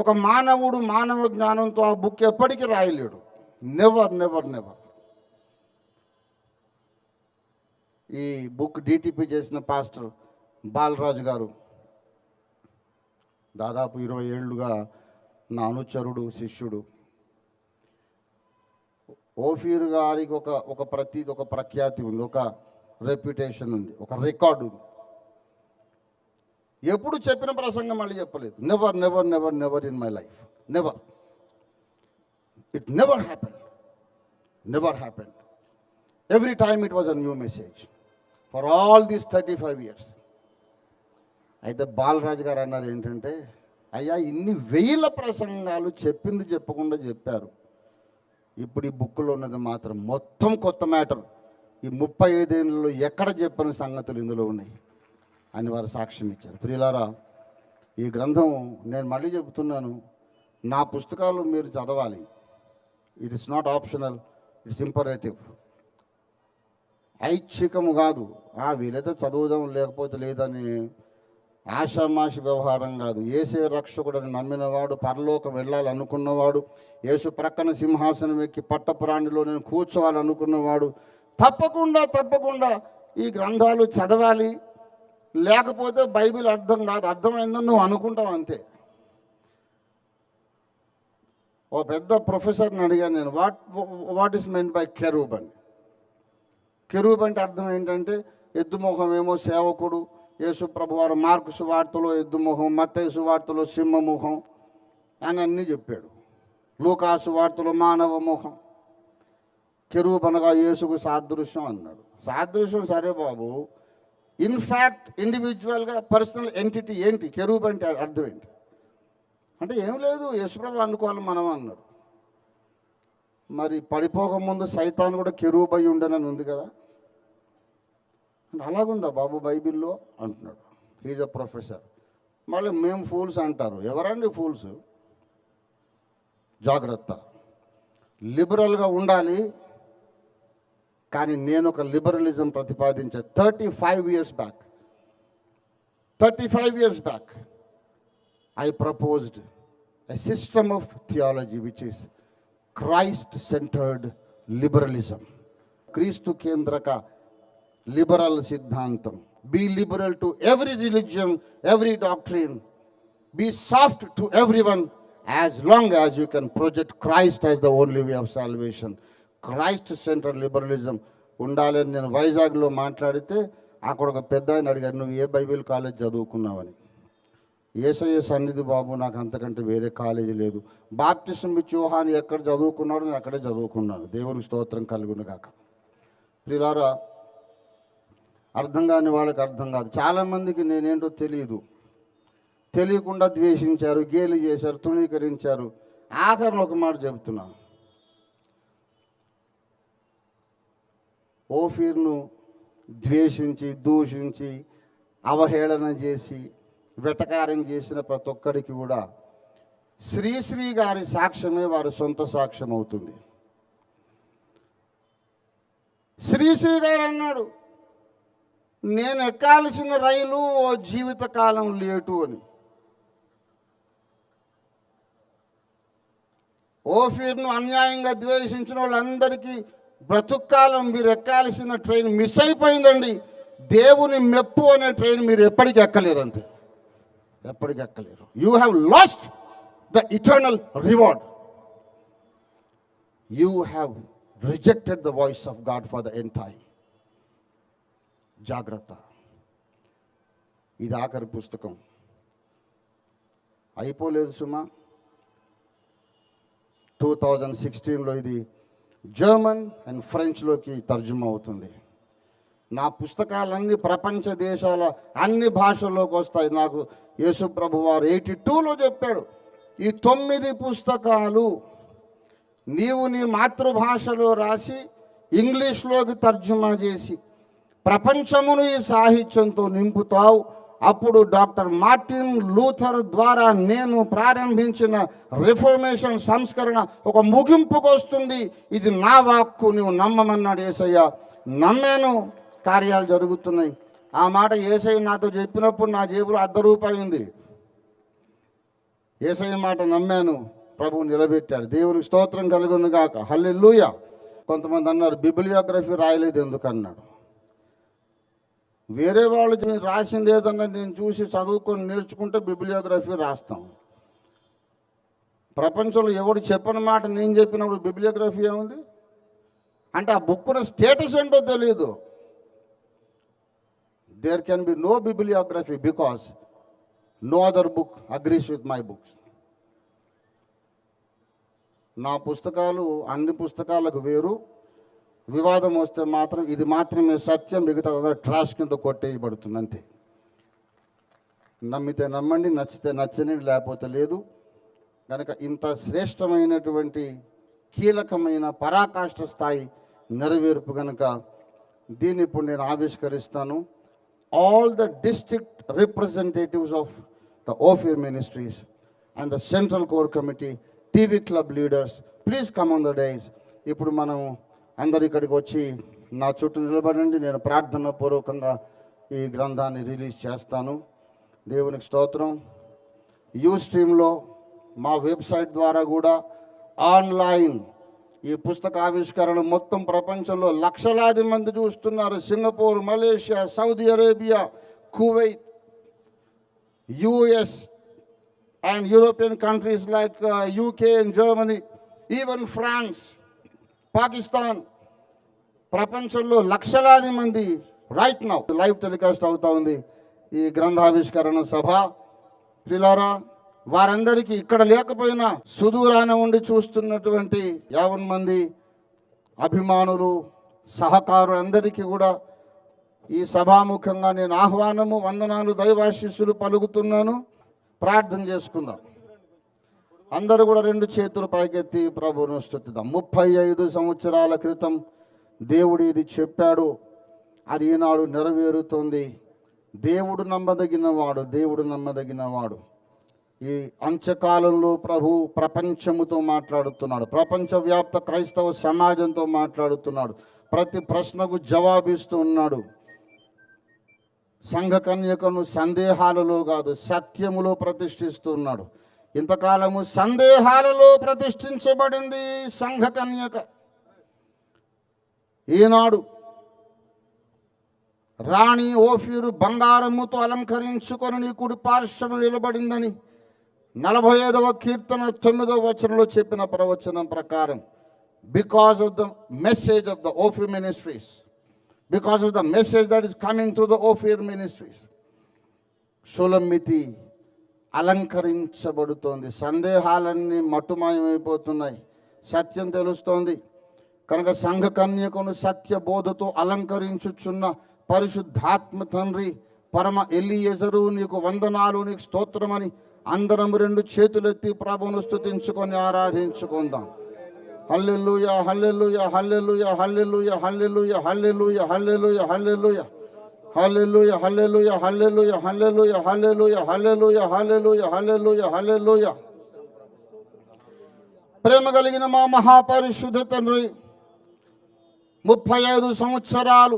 ఒక మానవుడు మానవ జ్ఞానంతో ఆ బుక్ ఎప్పటికీ రాయలేడు. Never never never. ఈ బుక్ డిటిపి చేసిన పాస్టర్ బాలరాజు గారు దాదాపు 20 ఏళ్ళుగా నా అనుచరుడు, శిష్యుడు. ఓఫీర్ గారికి ఒక ప్రఖ్యాతి ఉంది, ఒక రెప్యుటేషన్ ఉంది, ఒక రికార్డు ఉంది. ఎప్పుడు చెప్పిన ప్రసంగం మళ్ళీ చెప్పలేదు. Never never never never in my life, never. It never happened. Every time it was a new message for all these 35 years. అయితే బాలరాజు గారు అన్నారు ఏంటంటే, అయ్యా ఇన్ని వేల ప్రసంగాలు చెప్పింది చెప్పకుండా చెప్పారు, ఇప్పుడు ఈ బుక్లో ఉన్నది మాత్రం మొత్తం కొత్త మ్యాటర్, ఈ 35 ఏళ్ళలో ఎక్కడ చెప్పిన సంగతులు ఇందులో ఉన్నాయి అని వారు సాక్ష్యం ఇచ్చారు. ప్రియులారా, ఈ గ్రంథం నేను మళ్ళీ చెబుతున్నాను, నా పుస్తకాలు మీరు చదవాలి. It is not optional, it's imperative. ఐచ్ఛికము కాదు, వీలైతే చదువుదాం లేకపోతే లేదని ఆషామాషి వ్యవహారం కాదు. యేసే రక్షకుడని నమ్మినవాడు, పరలోకం వెళ్ళాలనుకున్నవాడు, యేసు ప్రక్కన సింహాసనం ఎక్కి పట్టపురాణిలో నేను కూర్చోవాలనుకున్నవాడు తప్పకుండా ఈ గ్రంథాలు చదవాలి. లేకపోతే బైబిల్ అర్థం కాదు, అర్థమైందని నువ్వు అనుకుంటావు అంతే. ఓ పెద్ద ప్రొఫెసర్ని అడిగాను నేను, what is meant by cherub అని. కెరూబ్ అంటే అర్థం ఏంటంటే ఎద్దుముఖం ఏమో సేవకుడు, యేసు ప్రభువారు మార్కు సువార్తలో ఎద్దుముఖం, మత్తయి సువార్తలో సింహముఖం అని అన్నీ చెప్పాడు. లూకా సువార్తలో మానవ ముఖం. కెరూబ్ అనగా యేసుకు సాదృశ్యం అన్నాడు. సాదృశ్యం సరే బాబు, ఇన్ఫ్యాక్ట్ ఇండివిజువల్గా పర్సనల్ ఎంటిటీ ఏంటి? కెరూబ్ అంటే అర్థం ఏంటి అంటే ఏం లేదు, యేసుప్రభు అనుకోవాలి మనం అన్నాడు. మరి పడిపోకముందు సైతాన్ కూడా కెరూబ్ అయి ఉండనని ఉంది కదా, అలాగుందా బాబు బైబిల్లో అంటున్నాడు. He's a professor. మళ్ళీ మేము ఫూల్స్ అంటారు. ఎవరండి ఫూల్స్? జాగ్రత్త, లిబరల్గా ఉండాలి. కానీ నేను ఒక లిబరలిజం ప్రతిపాదించే 35 years back I proposed a system of theology which is Christ-centered liberalism. క్రీస్తు కేంద్రక లిబరల్ సిద్ధాంతం. Be liberal to every religion, every doctrine. Be soft to everyone as long as you can project Christ as the only way of salvation. Christ-centered liberalism ఉండాలని నేను వైజాగ్లో మాట్లాడితే అక్కడ ఒక పెద్ద ఆయన అడిగాడు, నువ్వు ఏ బైబిల్ కాలేజ్ చదువుకున్నావని. యేసయ్య సన్నిధి బాబు, నాకు అంతకంటే వేరే కాలేజీ లేదు. బాప్టిజం ఇచ్చి యోహాను ఎక్కడ చదువుకున్నాడు, నేను అక్కడే చదువుకున్నాను. దేవునికి స్తోత్రం కలుగును గాక. ప్రియులారా, అర్థం కాని వాళ్ళకి అర్థం కాదు. చాలామందికి నేనేంటో తెలియకుండా ద్వేషించారు, గేలి చేశారు, తృణీకరించారు. ఆఖరణ ఒక మాట చెబుతున్నాను, ఓఫీర్ను ద్వేషించి, దూషించి, అవహేళన చేసి, వెటకారం చేసిన ప్రతి ఒక్కడికి కూడా శ్రీశ్రీ గారి సాక్ష్యమే వారి సొంత సాక్ష్యం అవుతుంది. శ్రీశ్రీ గారు అన్నాడు, నేను ఎక్కాల్సిన రైలు ఓ జీవితకాలం లేటు అని. ఓఫీర్ను అన్యాయంగా ద్వేషించిన వాళ్ళందరికీ బ్రతుక్కాలం మీరు ఎక్కాల్సిన ట్రైన్ మిస్ అయిపోయిందండి. దేవుని మెప్పు అనే ట్రైన్ మీరు ఎప్పటికీ ఎక్కలేరు, అంతే, ఎప్పటికీ ఎక్కలేరు. You have lost the eternal reward. You have rejected the voice of God for the end time. జాగ్రత్త, ఇది ఆఖరి పుస్తకం, అయిపోలేదు సుమా. 2016లో ఇది జర్మన్ అండ్ ఫ్రెంచ్లోకి తర్జుమా అవుతుంది. నా పుస్తకాలన్నీ ప్రపంచ దేశాల అన్ని భాషల్లోకి వస్తాయి. నాకు యేసు ప్రభువారు 82లో చెప్పాడు, ఈ 9 పుస్తకాలు నీవు నీ మాతృభాషలో రాసి ఇంగ్లీష్లోకి తర్జుమా చేసి ప్రపంచమును ఈ సాహిత్యంతో నింపుతావు. అప్పుడు డాక్టర్ మార్టిన్ లూథర్ ద్వారా నేను ప్రారంభించిన రిఫర్మేషన్ సంస్కరణ ఒక ముగింపుకు వస్తుంది. ఇది నా వాక్కు, నువ్వు నమ్మమన్నాడు యేసయ్య. నమ్మాను, కార్యాలు జరుగుతున్నాయి. ఆ మాట యేసయ్య నాతో చెప్పినప్పుడు నా జేబులో ₹1 ఉంది. యేసయ్య మాట నమ్మాను, ప్రభువు నిలబెట్టాడు. దేవునికి స్తోత్రం కలుగును గాక. హల్లెలూయా. కొంతమంది అన్నారు బిబిలియోగ్రఫీ రాయలేదు ఎందుకన్నాడు. వేరే వాళ్ళు రాసింది ఏదన్నా నేను చూసి చదువుకొని నేర్చుకుంటే బిబిలియోగ్రఫీ రాస్తాం. ప్రపంచంలో ఎవడు చెప్పని మాట నేను చెప్పినప్పుడు బిబిలియోగ్రఫీ ఏముంది అంటే ఆ బుక్కున స్టేటస్ ఏంటో తెలియదు. There can be no bibliography because no other book agrees with my books. నా పుస్తకాలు అన్ని పుస్తకాలకు వేరు. వివాదం వస్తే మాత్రం ఇది మాత్రమే సత్యం, మిగతా ట్రాష్ కింద కొట్టేయబడుతుంది, అంతే. నమ్మితే నమ్మండి, నచ్చితే నచ్చని, లేకపోతే లేదు. కనుక ఇంత శ్రేష్టమైనటువంటి కీలకమైన పరాకాష్ఠ స్థాయి నెరవేర్పు కనుక దీన్ని ఇప్పుడు నేను ఆవిష్కరిస్తాను. All the district representatives of the Ophir ministries and the central core committee, TV club leaders, please come on the dais. ఇప్పుడు మనం అందరు ఇక్కడికి వచ్చి నా చుట్టూ నిలబడండి. నేను ప్రార్థన పూర్వకంగా ఈ గ్రంథాన్ని రిలీజ్ చేస్తాను. దేవునికి స్తోత్రం. యూస్ట్రీమ్లో మా వెబ్సైట్ ద్వారా కూడా ఆన్లైన్ ఈ పుస్తక ఆవిష్కరణ మొత్తం ప్రపంచంలో లక్షలాది మంది చూస్తున్నారు. Singapore, Malaysia, Saudi Arabia, Kuwait, US and European countries like UK and Germany, even France, Pakistan, ప్రపంచంలో లక్షలాది మంది రైట్ నౌ లైవ్ టెలికాస్ట్ అవుతా ఉంది ఈ గ్రంథావిష్కరణ సభ. ప్రియులారా, వారందరికీ ఇక్కడ లేకపోయినా సుదూరాన ఉండి చూస్తున్నటువంటి 50 మంది అభిమానులు, సహకారులు అందరికీ కూడా ఈ సభాముఖంగా నేను ఆహ్వానము, వందనాలు, దైవాశీస్సులు పలుకుతున్నాను. ప్రార్థన చేసుకుందాం. అందరూ కూడా 2 చేతులు పైకెత్తి ప్రభువును స్తుతిద్దాం. 35 సంవత్సరాల క్రితం దేవుడు ఇది చెప్పాడు, అది ఈనాడు నెరవేరుతుంది. దేవుడు నమ్మదగినవాడు, దేవుడు నమ్మదగినవాడు. ఈ అంత్యకాలంలో ప్రభు ప్రపంచముతో మాట్లాడుతున్నాడు, ప్రపంచవ్యాప్త క్రైస్తవ సమాజంతో మాట్లాడుతున్నాడు, ప్రతి ప్రశ్నకు జవాబిస్తూ ఉన్నాడు. సంఘ కన్యకను సందేహాలలో కాదు సత్యములో ప్రతిష్ఠిస్తూ ఉన్నాడు. ఇంతకాలము సందేహాలలో ప్రతిష్ఠించబడింది సంఘ కన్యక. ఈనాడు రాణి ఓఫీరు బంగారముతో అలంకరించుకొని నీ కుడి పార్శ్వము నిలబడిందని 45వ కీర్తన 9వ వచనంలో చెప్పిన ప్రవచనం ప్రకారం, because of the message of the Ophir ministries, because of the message that is coming through the Ophir ministries, షులమ్మితి అలంకరించబడుతోంది. సందేహాలన్నీ మట్టుమాయమైపోతున్నాయి, సత్యం తెలుస్తోంది. కనుక సంఘ కన్యకను సత్య బోధతో అలంకరించుచున్న పరిశుద్ధాత్మ తండ్రి పరమ ఎలియెజరు నీకు వందనాలు, నీకు స్తోత్రమని అందరం 2 చేతులెత్తి ప్రభువును స్తుతించుకొని ఆరాధించుకుందాం. హల్లెలూయా, హల్లెలూయా, హల్లెలూయా, హల్లెలూయా, హల్లెలూయా, హల్లెలూయా, హల్లెలూయా, హల్లెలూయా, హల్లెలూయా, హల్లెలూయా, హల్లెలూయా, హల్లెలూయా, హల్లెలూయా, హల్లెలూయా, హల్లెలూయా, హల్లెలూయా, హల్లెలూయా. ప్రేమ కలిగిన మా మహాపరిశుద్ధ తండ్రి, 35 సంవత్సరాలు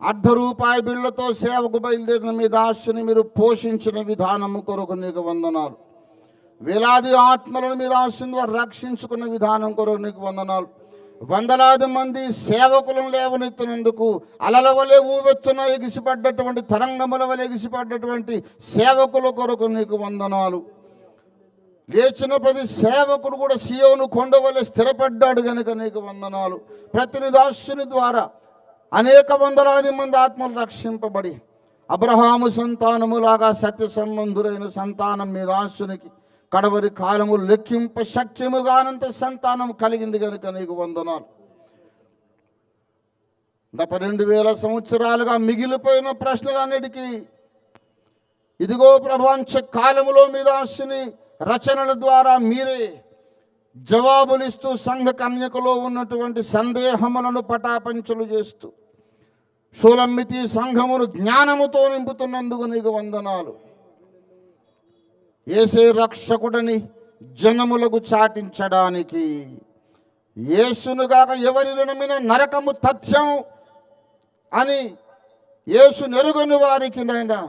₹1 బిళ్ళతో సేవకు బయలుదేరిన మీ దాసుని మీరు పోషించిన విధానము కొరకు నీకు వందనాలు. వేలాది ఆత్మలను మీద ఆశించి రక్షించుకున్న విధానం కొరకు నీకు వందనాలు. వందలాది మంది సేవకులను లేవనెత్తినందుకు అలల వలె ఊవెత్తున ఎగిసిపడ్డటువంటి తరంగముల వలె ఎగిసిపడ్డటువంటి సేవకుల కొరకు నీకు వందనాలు. లేచిన ప్రతి సేవకుడు కూడా సియోను కొండ వలె స్థిరపడ్డాడు కనుక నీకు వందనాలు. ప్రతి దాసుని ద్వారా అనేక వందలాది మంది ఆత్మలు రక్షింపబడి అబ్రహాము సంతానములాగా సత్య సంబంధులైన సంతానం మీ దాసునికి కడవరి కాలము లెక్కింప శక్యముగానంత సంతానం కలిగింది కనుక నీకు వందనాలు. గత 2000 సంవత్సరాలుగా మిగిలిపోయిన ప్రశ్నలన్నిటికీ ఇదిగో ప్రపంచ కాలములో మీ దాసుని రచనల ద్వారా మీరే జవాబులిస్తూ సంఘ కన్యకలో ఉన్నటువంటి సందేహములను పటాపంచలు చేస్తూ షూలమ్మితి సంఘమును జ్ఞానముతో నింపుతున్నందుకు నీకు వందనాలు. యేసే రక్షకుడని జనములకు చాటించడానికి, యేసునుగాక ఎవరిని నమ్మిన నరకము తథ్యం అని యేసు నెరుగని వారికి నైనా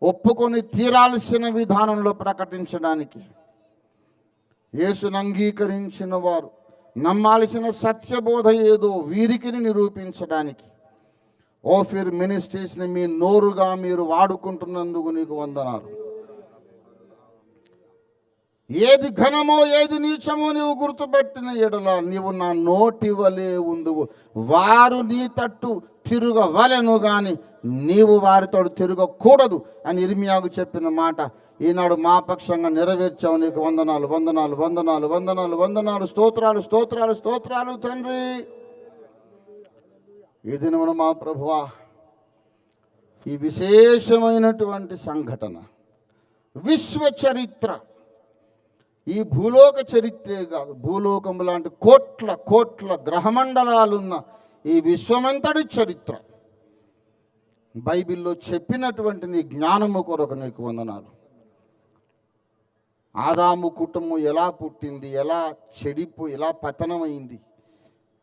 ఒప్పుకొని తీరాల్సిన విధానంలో ప్రకటించడానికి, యేసును అంగీకరించిన వారు నమ్మాల్సిన సత్యబోధ ఏదో వీరికి నిరూపించడానికి ఓఫిర్ మినిస్ట్రీస్ని మీ నోరుగా మీరు వాడుకుంటున్నందుకు నీకు వందనాలు. ఏది ఘనమో ఏది నీచమో నీవు గుర్తుపెట్టిన ఎడల నీవు నా నోటి వలె ఉందువు. వారు నీ తట్టు తిరగవలెను గాని నీవు వారితో తిరగకూడదు అని ఇర్మియాకు చెప్పిన మాట ఈనాడు మా పక్షంగా నెరవేర్చావు. నీకు వందనాలు, వందనాలు, వందనాలు, వందనాలు, వందనాలు, స్తోత్రాలు, స్తోత్రాలు, స్తోత్రాలు తండ్రి. ఈ దినమున మా ప్రభువా ఈ విశేషమైనటువంటి సంఘటన విశ్వ చరిత్ర, ఈ భూలోక చరిత్రే కాదు, భూలోకం లాంటి కోట్ల కోట్ల గ్రహమండలాలున్న ఈ విశ్వమంతటి చరిత్ర బైబిల్లో చెప్పినటువంటి నీ జ్ఞానము కొరకు నీకు వందనాలు. ఆదాము కుటుంబం ఎలా పుట్టింది, ఎలా చెడిపోయి ఎలా పతనమైంది,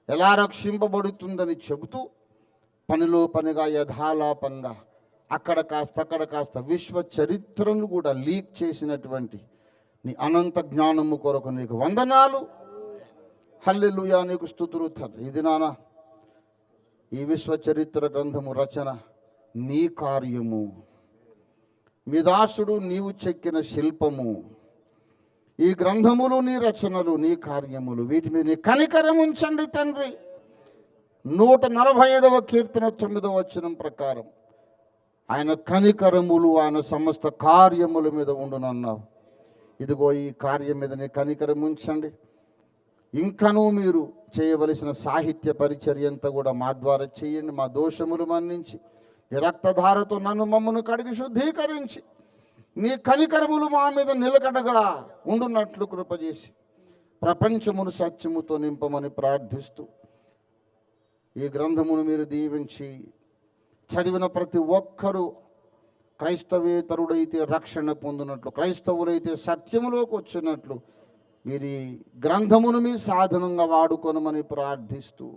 ఎలా రక్షింపబడుతుందని చెబుతూ పనిలో పనిగా యథాలాపంగా అక్కడ కాస్త విశ్వ చరిత్రను కూడా లీక్ చేసినటువంటి నీ అనంత జ్ఞానము కొరకు నీకు వందనాలు. హల్లెలూయా, నీకు స్తుతులు తండ్రి. ఇది నాన్న ఈ విశ్వ చరిత్ర గ్రంథము రచన నీ కార్యము, మీ దాసుడు నీవు చెక్కిన శిల్పము. ఈ గ్రంథములు నీ రచనలు, నీ కార్యములు, వీటి మీద నీ కనికరం ఉంచండి తండ్రి. 145వ కీర్తన 9వ వచనం ప్రకారం ఆయన కనికరములు ఆయన సమస్త కార్యముల మీద ఉండునన్నావు. ఇదిగో ఈ కార్యం మీద నీ కనికరం ఉంచండి. ఇంకనూ మీరు చేయవలసిన సాహిత్య పరిచర్య అంతా కూడా మా ద్వారా చేయండి. మా దోషములు మన్నించి నీ రక్తధారతో మమ్మను కడిగి శుద్ధీకరించి నీ కనికరములు మా మీద నిలకడగా ఉండున్నట్లు కృపచేసి ప్రపంచమును సత్యముతో నింపమని ప్రార్థిస్తూ ఈ గ్రంథమును మీరు దీవించి చదివిన ప్రతి ఒక్కరూ క్రైస్తవేతరుడైతే రక్షణ పొందినట్లు, క్రైస్తవులైతే సత్యములోకి వచ్చినట్లు మీరు ఈ గ్రంథమును మీ సాధనంగా వాడుకొనమని ప్రార్థిస్తూ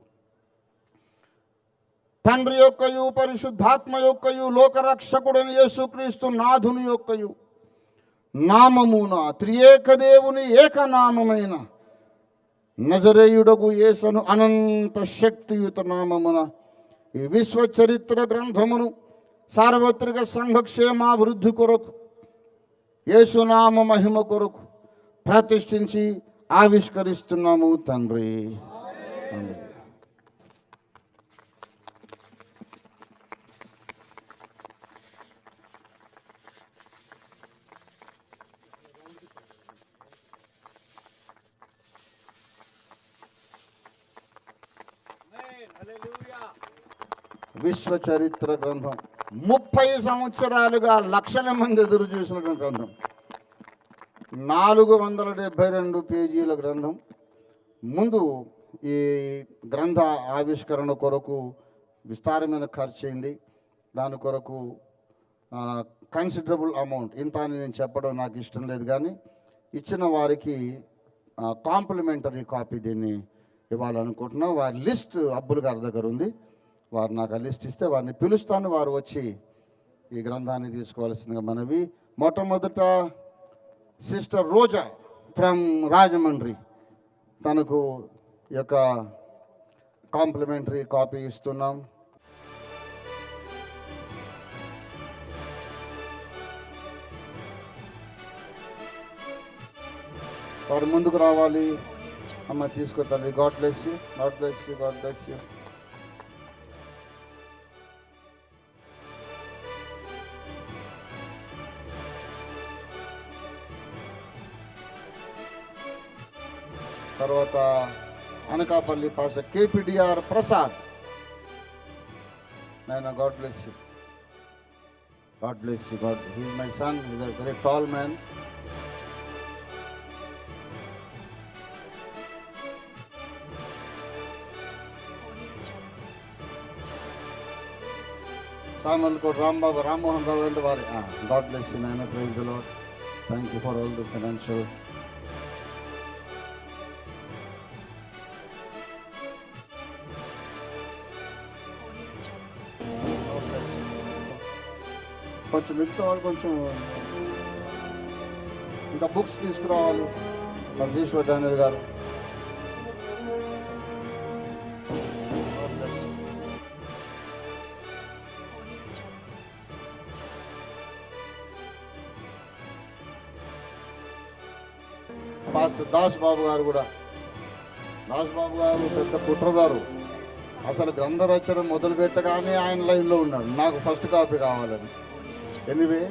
తండ్రి యొక్కయు పరిశుద్ధాత్మ యొక్కయు లోకరక్షకుడైన యేసుక్రీస్తు నాథుని యొక్కయు నామమున త్రియేక దేవుని ఏకనామమైన నజరేయుడగు యేసును అనంత శక్తియుత నామమున ఈ విశ్వ చరిత్ర గ్రంథమును సార్వత్రిక సంఘక్షేమాభివృద్ధి కొరకు యేసునామ మహిమ కొరకు ప్రతిష్ఠించి ఆవిష్కరిస్తున్నాము తండ్రి. విశ్వ చరిత్ర గ్రంథం 30 సంవత్సరాలుగా లక్షల మంది ఎదురు చూసినటువంటి గ్రంథం. 472 పేజీల గ్రంథం. ముందు ఈ గ్రంథ ఆవిష్కరణ కొరకు విస్తారమైన ఖర్చు అయింది. దాని కొరకు కన్సిడరబుల్ అమౌంట్, ఇంత అని నేను చెప్పడం నాకు ఇష్టం లేదు, కానీ ఇచ్చిన వారికి కాంప్లిమెంటరీ కాపీ దీన్ని ఇవ్వాలనుకుంటున్నాం. వారి లిస్ట్ అబ్బుల్ గారి దగ్గర ఉంది. వారు నాకు ఆ లిస్ట్ ఇస్తే వారిని పిలుస్తాను. వారు వచ్చి ఈ గ్రంథాన్ని తీసుకోవాల్సిందిగా మనవి. మొట్టమొదట సిస్టర్ రోజా ఫ్రమ్ రాజమండ్రి తనకు యొక్క కాంప్లిమెంటరీ కాపీ ఇస్తున్నాం. వారు ముందుకు రావాలి. అమ్మ తీసుకో తల్లి. God bless you, God bless you, God bless you. తర్వాత అనకాపల్లి పాస్టర్ KPDR ప్రసాద్. నాయన God bless you, God bless you. God, he is my son, he is a very tall man. Samalkot Rambabu, Rammohan Rao అంటే వారి గాడ్ బ్లెస్ యూ నాయన. Praise the Lord. Thank you for all the financial. కొంచెం మిగతా వాళ్ళు కొంచెం ఇంకా బుక్స్ తీసుకురావాలి. మజీశ్వర్ డానియల్ గారు. పాస్టర్ దాస్ బాబు గారు కూడా. దాస్ బాబు గారు పెద్ద కుట్రదారు. అసలు గ్రంథ రచన మొదలు పెట్టగానే ఆయన లైన్లో ఉన్నాడు, నాకు ఫస్ట్ కాపీ కావాలని. ఎనివే,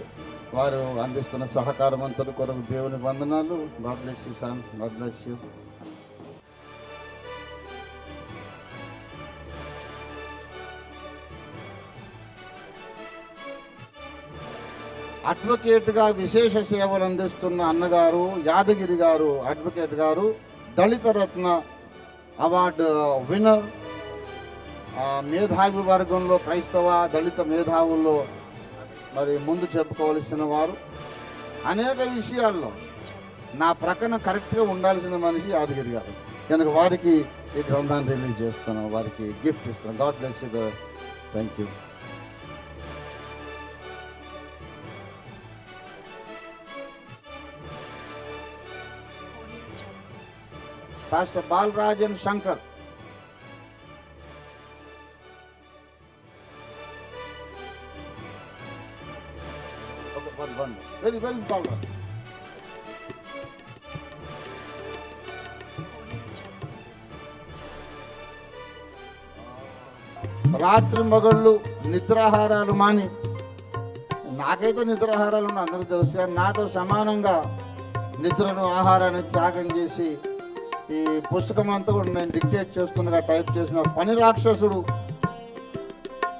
వారు అందిస్తున్న సహకారం అంతా కొరకు దేవుని వందనాలు. God bless you son, God bless you. అడ్వకేట్గా విశేష సేవలు అందిస్తున్న అన్నగారు యాదగిరి గారు, అడ్వకేట్ గారు, దళిత రత్న అవార్డు విన్నర్. మేధావి వర్గంలో క్రైస్తవ దళిత మేధావుల్లో మరి ముందు చెప్పుకోవలసిన వారు. అనేక విషయాల్లో నా ప్రక్కన కరెక్ట్గా ఉండాల్సిన మనిషి యాదగిరి గారు. కనుక వారికి ఈ గ్రంథాన్ని రిలీజ్ చేస్తున్నాం, వారికి గిఫ్ట్ ఇస్తున్నాం. God bless you. Thank you. Pastor Balarajan Shankar. Very very Balaraj. రాత్రి మగళ్ళు నిద్రాహారాలు మాని, నాకైతే నిద్రాహారాలు ఉన్నాయి అందరికీ తెలుసు, నాతో సమానంగా నిద్రను ఆహారాన్ని త్యాగం చేసి ఈ పుస్తకం అంతా కూడా నేను డిక్టేట్ చేస్తుండగా టైప్ చేసిన పని రాక్షసుడు,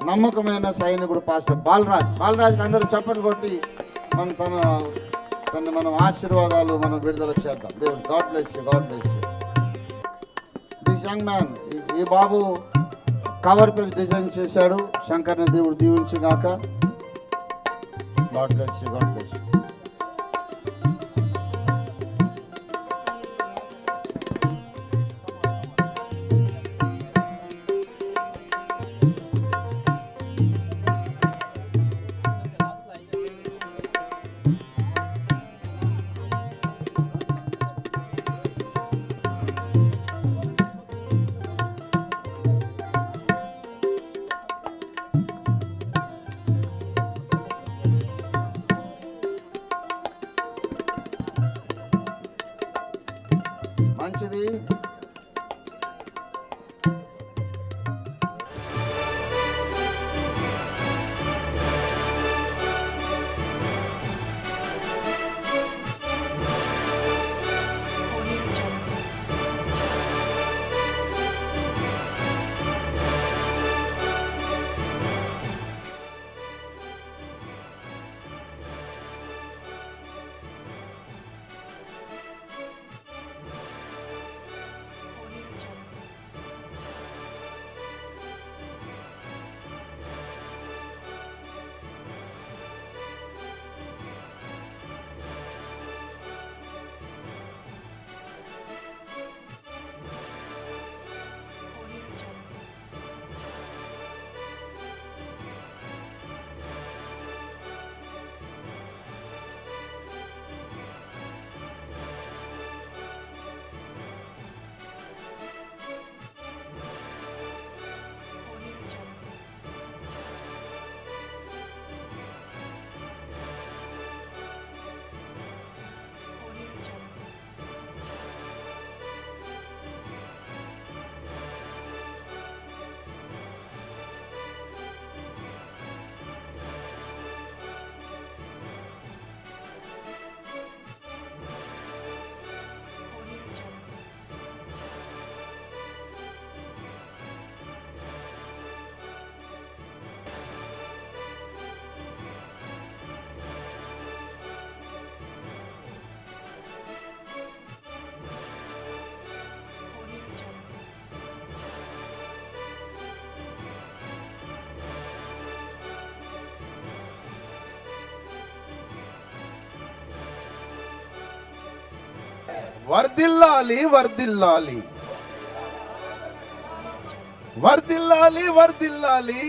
నమ్మకమైన సైనికుడు పాస్టర్ బాలరాజ్. బాలరాజ్కి అందరూ చప్పట్లు కొట్టి తన మనం ఆశీర్వాదాలు మనం విడుదల చేద్దాం. దేవుడు God bless you. God bless you. This young man, ఈ బాబు కవర్ పేజ్ డిజైన్ చేశాడు. శంకర్ని దేవుడు దీవించుగాక. God bless you. God bless you. మంచిది. వర్ధిల్లాలి వర్ధిల్లాలి వర్ధిల్లాలి వర్ధిల్లాలి.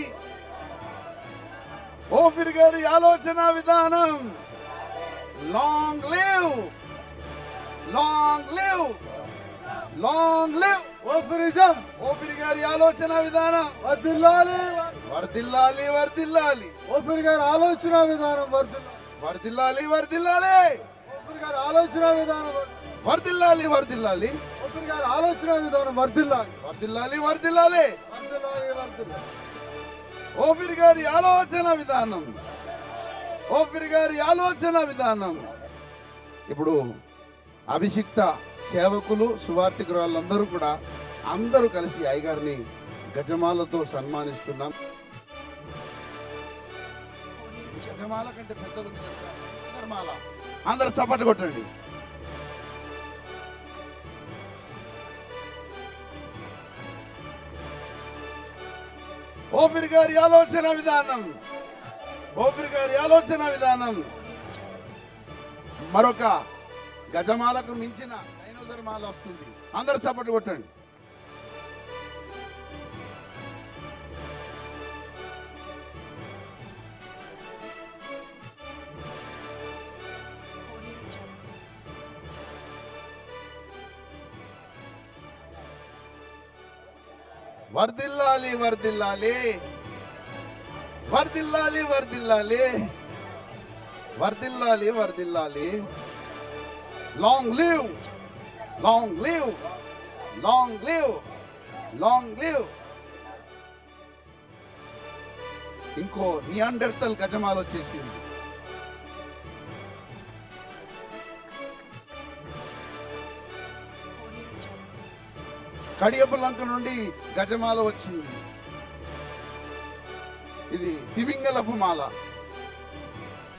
ఓఫీర్ గారి ఆలోచన విధానం. Long live, long live, long live Ophirism. Ophir garu ఆలోచన విధానం వర్ధిల్లాలి వర్ధిల్లాలి వర్ధిల్లాలి. ఓఫీర్ గారి ఆలోచన విధానం వర్ధిల్లాలి వర్ధిల్లాలి. ఓఫీర్ గారి ఆలోచన విధానం వర్ధిల్లాలి వర్ధిల్లాలి. ఓఫీర్ గారి ఆలోచన విధానం వర్ధిల్లాలి వర్ధిల్లాలి వర్ధిల్లాలి. వర్ధిల్లాలి వర్ధిల్లాలి. ఓఫీర్ గారి ఆలోచన విధానం. ఓఫీర్ గారి ఆలోచన విధానం. ఇప్పుడు అభిషిక్త సేవకులు సువార్థికురాళ్ళందరూ కూడా అందరూ కలిసి అయ్యగారిని గజమాలతో సన్మానిస్తున్నాం. గజమాల కంటే పెద్దది గజమాల. అందరు చప్పట్లు కొట్టండి. ఓఫీర్ గారి ఆలోచన విధానం. ఓఫీర్ గారి ఆలోచన విధానం. మరొక గజమాలకు మించిన డైనోసర్ మాల వస్తుంది. అందరు చప్పట్లు కొట్టండి. వర్ధిల్లాలి వర్ధిల్లాలి వర్ధిల్లాలి వర్ధిల్లాలి వర్ధిల్లాలి వర్ధిల్లాలి. Long live long live long live long live. ఇంకో నియాండర్తల్ గజమాల వచ్చేసింది. కడియపు లంక నుండి గజమాల వచ్చింది. ఇది తిమింగలపు మాల.